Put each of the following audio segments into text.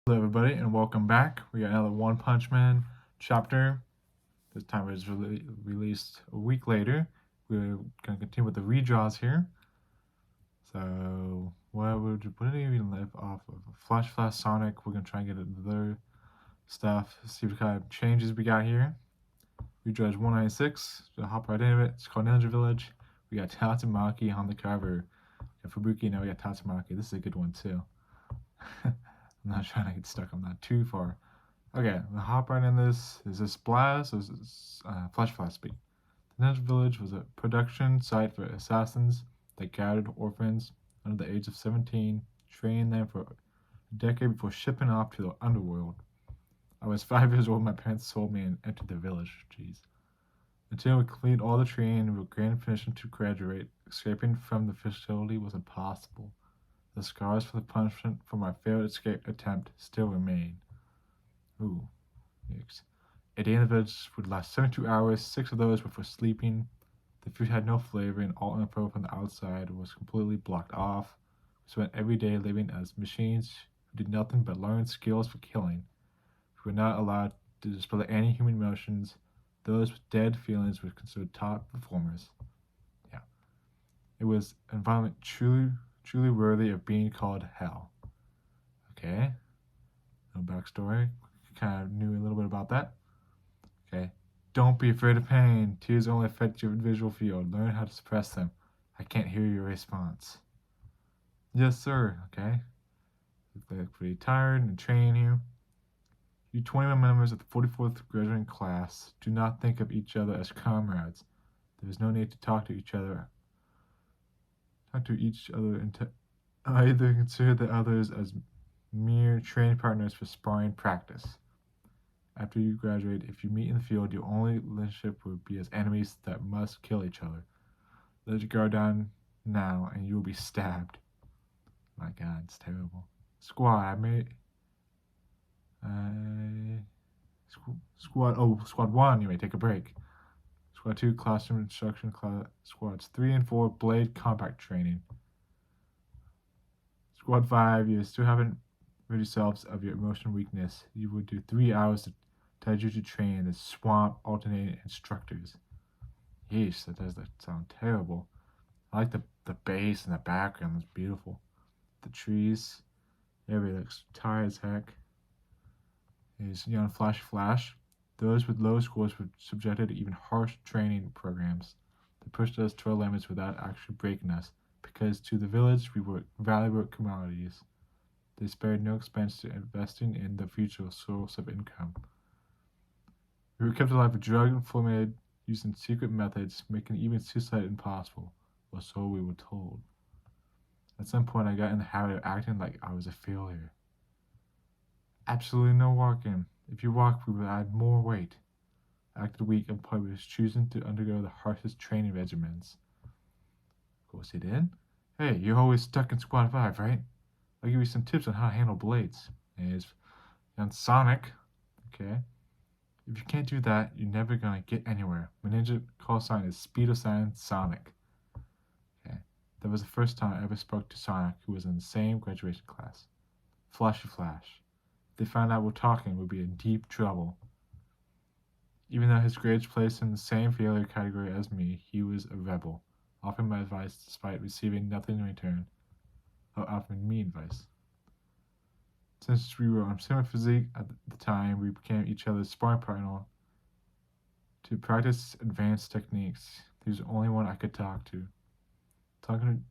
Hello, everybody, and welcome back. We got another One Punch Man chapter. This time it was released a week later. We're going to continue with the redraws here. So, what did we even live off of? Flash Sonic. We're going to try and get other stuff. See what kind of changes we got here. Redraws 196. So hop right into it. It's called Ninja Village. We got Tatsumaki on the cover. We got Fubuki, now we got Tatsumaki. This is a good one, too. I'm not trying to get stuck on that too far. Okay, the hop right in this. Is this Blast or is this Flash speak? The Ninja Village was a production site for assassins that gathered orphans under the age of 17, trained them for a decade before shipping off to the underworld. I was 5 years old when my parents sold me and entered the village. Jeez. Until we completed all the training and were granted permission to graduate, escaping from the facility was impossible. The scars for the punishment for my failed escape attempt still remain. Ooh, yikes. A day in the village would last 72 hours, 6 of those were for sleeping. The food had no flavor, and all info from the outside was completely blocked off. We spent every day living as machines who did nothing but learn skills for killing. We were not allowed to display any human emotions. Those with dead feelings were considered top performers. Yeah. It was an environment truly worthy of being called hell. Okay. No backstory. Kind of knew a little bit about that. Okay. Don't be afraid of pain. Tears only affect your visual field. Learn how to suppress them. I can't hear your response. Yes, sir. Okay. Look pretty tired and trained here. You 21 members of the 44th graduating class do not think of each other as comrades. There is no need to talk to each other and either consider the others as mere training partners for sparring practice. After you graduate, if you meet in the field, your only relationship will be as enemies that must kill each other. Let your guard down now, and you will be stabbed. My God, it's terrible. Squad 1, you may take a break. Squad 2, classroom instruction. Squads 3 and 4, blade combat training. Squad 5, you still haven't rid yourselves of your emotional weakness. You will do 3 hours to taijutsu train in the swamp alternating instructors. Yeesh, that does sound terrible. I like the bass and the background. It's beautiful. The trees. Everything looks tired as heck. Is young Flash. Those with low scores were subjected to even harsh training programs that pushed us to our limits without actually breaking us, because to the village we were valuable commodities. They spared no expense to investing in the future source of income. We were kept alive with drug formulated using secret methods, making even suicide impossible, or so we were told. At some point I got in the habit of acting like I was a failure. Absolutely no walking. If you walk, we would add more weight. I acted weak and probably was choosing to undergo the harshest training regimens. Of course he did. Hey, you're always stuck in Squad 5, right? I'll give you some tips on how to handle blades. And Sonic. Okay. If you can't do that, you're never gonna get anywhere. My ninja call sign is Speedo Sonic. Okay. That was the first time I ever spoke to Sonic, who was in the same graduation class. Flash. If they found out we're talking, we'd be in deep trouble. Even though his grades placed him in the same failure category as me, he was a rebel, offering my advice despite receiving nothing in return. Offering me advice. Since we were on similar physique at the time, we became each other's sparring partner to practice advanced techniques. He was the only one I could talk to. Talking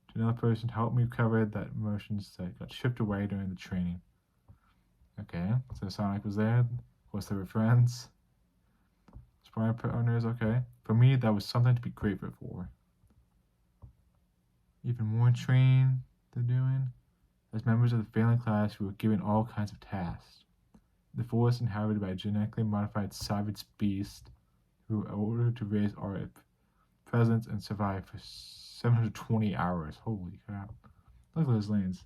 to another person helped me cover that emotions that got stripped away during the training. Okay, so Sonic was there. Of course, they were friends. Sparring partners, okay. For me, that was something to be grateful for. Even more training they're doing. As members of the failing class, we were given all kinds of tasks. The forest inhabited by a genetically modified savage beast who were ordered to raise our presence and survive for 720 hours. Holy crap. Look at those lanes.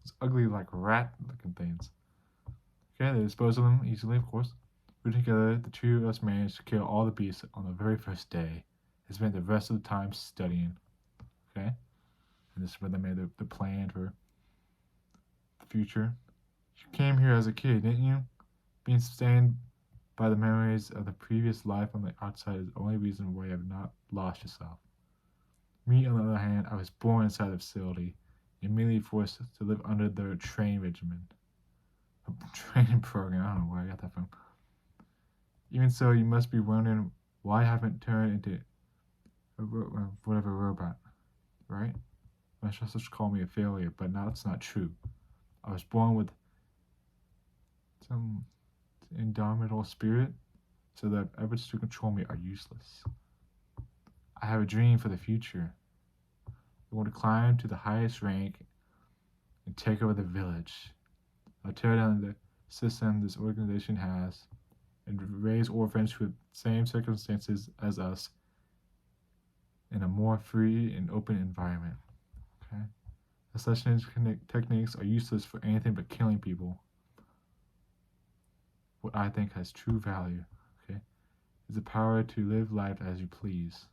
Those ugly, like, rat-looking things. Okay, they dispose of them easily, of course. Working together, the two of us managed to kill all the beasts on the very first day. They spent the rest of the time studying. Okay? And this is where they made the plan for the future. You came here as a kid, didn't you? Being sustained by the memories of the previous life on the outside is the only reason why you have not lost yourself. Me, on the other hand, I was born inside the facility, immediately forced to live under their training regimen. A training program, I don't know where I got that from. Even so, you must be wondering why I haven't turned into whatever robot, right? My sisters call me a failure, but now it's not true. I was born with some indomitable spirit, so that efforts to control me are useless. I have a dream for the future. I want to climb to the highest rank and take over the village. I'll tear down the system this organization has and raise orphans with the same circumstances as us in a more free and open environment. Okay? Assassination techniques are useless for anything but killing people. What I think has true value, okay, is the power to live life as you please.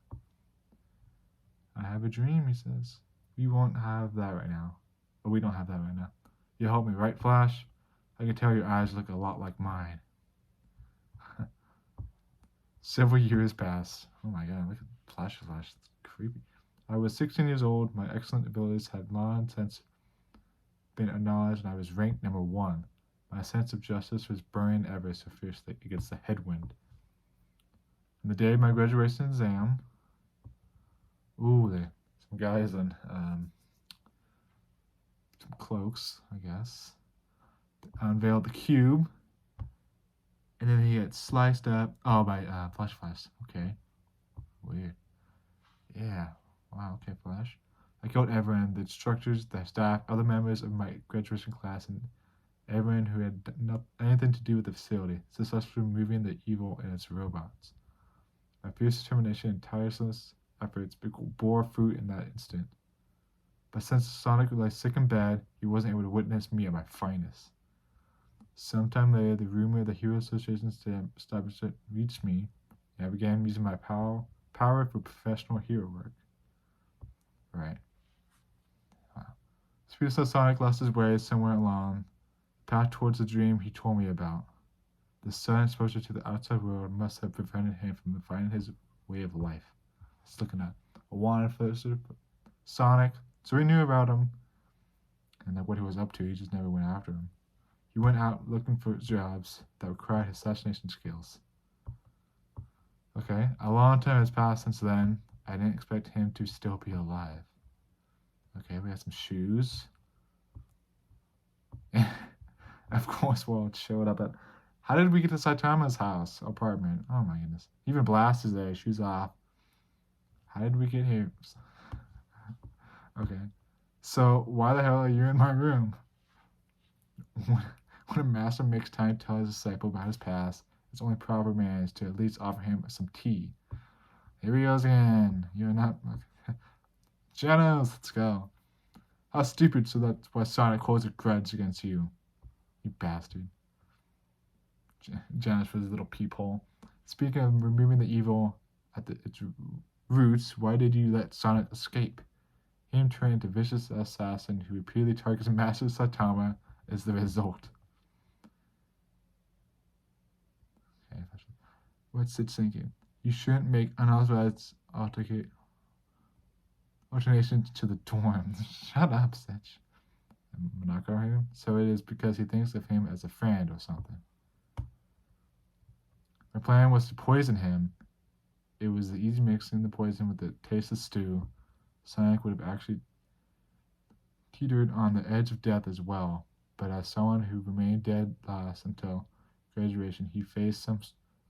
I have a dream, he says. We won't have that right now. But we don't have that right now. You help me, right, Flash? I can tell your eyes look a lot like mine. Several years pass. Oh my god, look at Flash. It's creepy. I was 16 years old. My excellent abilities had long since been acknowledged, and I was ranked number 1. My sense of justice was burning ever so fiercely against the headwind. On the day of my graduation exam, some guys in some cloaks, I guess, unveiled the cube, and then he had sliced up. Oh, by Flash. Okay, weird. Yeah. Wow. Okay, Flash. I killed everyone: the instructors, the staff, other members of my graduation class, and everyone who had anything to do with the facility, successfully removing the evil in its robots. My fierce determination and tireless efforts bore fruit in that instant. But since Sonic lay sick in bed, he wasn't able to witness me at my finest. Sometime later, the rumor of the Hero Association's establishment reached me, and I began using my power for professional hero work. Right. Wow. Speedster Sonic lost his way somewhere along the path towards the dream he told me about. The sudden exposure to the outside world must have prevented him from finding his way of life. He's looking at a wanted for Sonic, so he knew about him and that what he was up to. He just never went after him. He went out looking for jobs that required his assassination skills. Okay, a long time has passed since then. I didn't expect him to still be alive. Okay, we have some shoes. Of course, it showed up at. How did we get to Saitama's house, apartment? Oh my goodness. Even Blast is there, shoes off. How did we get here? Okay. So, why the hell are you in my room? When a master makes time to tell his disciple about his past, its only proper man is to at least offer him some tea. Here he goes again. You're not. Genos, let's go. How stupid, so that's why Sonic holds a grudge against you. You bastard. Genos with his little peephole. Speaking of removing the evil at its roots, why did you let Sonic escape? Him turning into a vicious assassin who repeatedly targets Master Saitama is the result. Okay, what's it thinking? You shouldn't make unauthorized alternations to the dorm. Shut up, Stitch. Monaco here? So it is because he thinks of him as a friend or something. My plan was to poison him. It was the easy mixing the poison with the taste of stew. Sonic would have actually teetered on the edge of death as well, but as someone who remained dead last until graduation, he faced some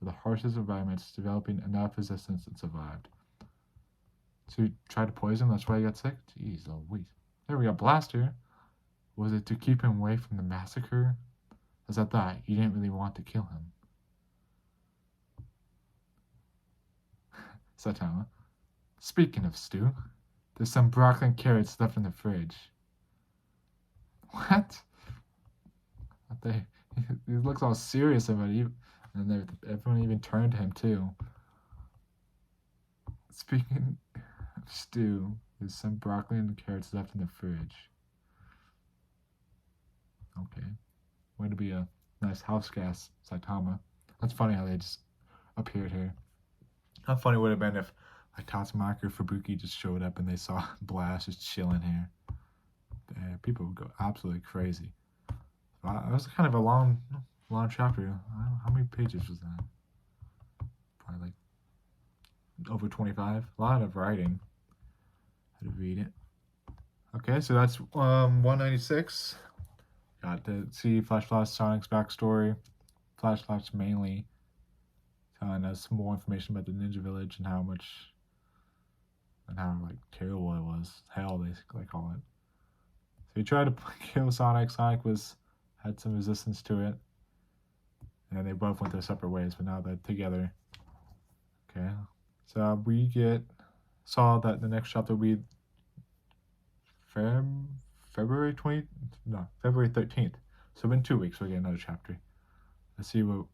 of the harshest environments, developing enough resistance and survived. So you tried to poison him, that's why he got sick? Jeez Louise. There we got Blaster. Was it to keep him away from the massacre? As I thought, you didn't really want to kill him. Saitama. Speaking of stew, there's some broccoli and carrots left in the fridge. What? He looks all serious about it, and everyone even turned to him too. Speaking of stew, there's some broccoli and carrots left in the fridge. Okay. Way to be a nice house gas, Saitama. That's funny how they just appeared here. How funny would it have been if like Tatsumaki or Fubuki just showed up and they saw Blast just chilling here. People would go absolutely crazy. That was kind of a long chapter. I don't know, how many pages was that? Probably like over 25. A lot of writing. I had to read it. Okay, so that's 196. Got to see Flash Sonic's backstory. Flash mainly telling us more information about the Ninja Village and how like terrible it was. Hell, they call it. So he tried to kill Sonic. Sonic had some resistance to it, and then they both went their separate ways. But now they're together. Okay, so we saw that the next chapter will be February 13th. So in 2 weeks we'll get another chapter. Let's see where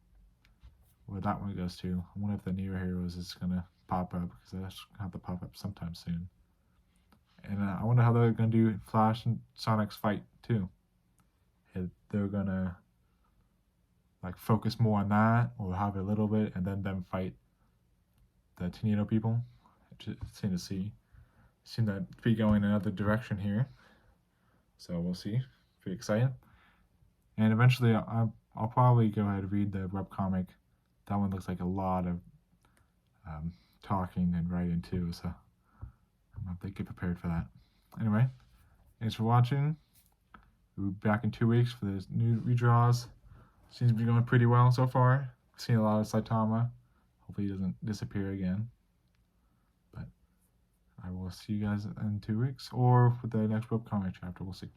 that one goes to. I wonder if the Neo Heroes is gonna pop up, because that's gonna have to pop up sometime soon. And I wonder how they're gonna do Flash and Sonic's fight too. If they're gonna like focus more on that, or have a little bit, and then them fight the Tornado people. Seem to see. Seem to be going another direction here. So we'll see. Pretty exciting. And eventually, I'll probably go ahead and read the webcomic. That one looks like a lot of talking and writing too, so I'll have to get prepared for that. Anyway, thanks for watching. We'll be back in 2 weeks for the new redraws. Seems to be going pretty well so far. Seen a lot of Saitama. Hopefully he doesn't disappear again. But I will see you guys in 2 weeks, or with the next webcomic chapter. We'll see.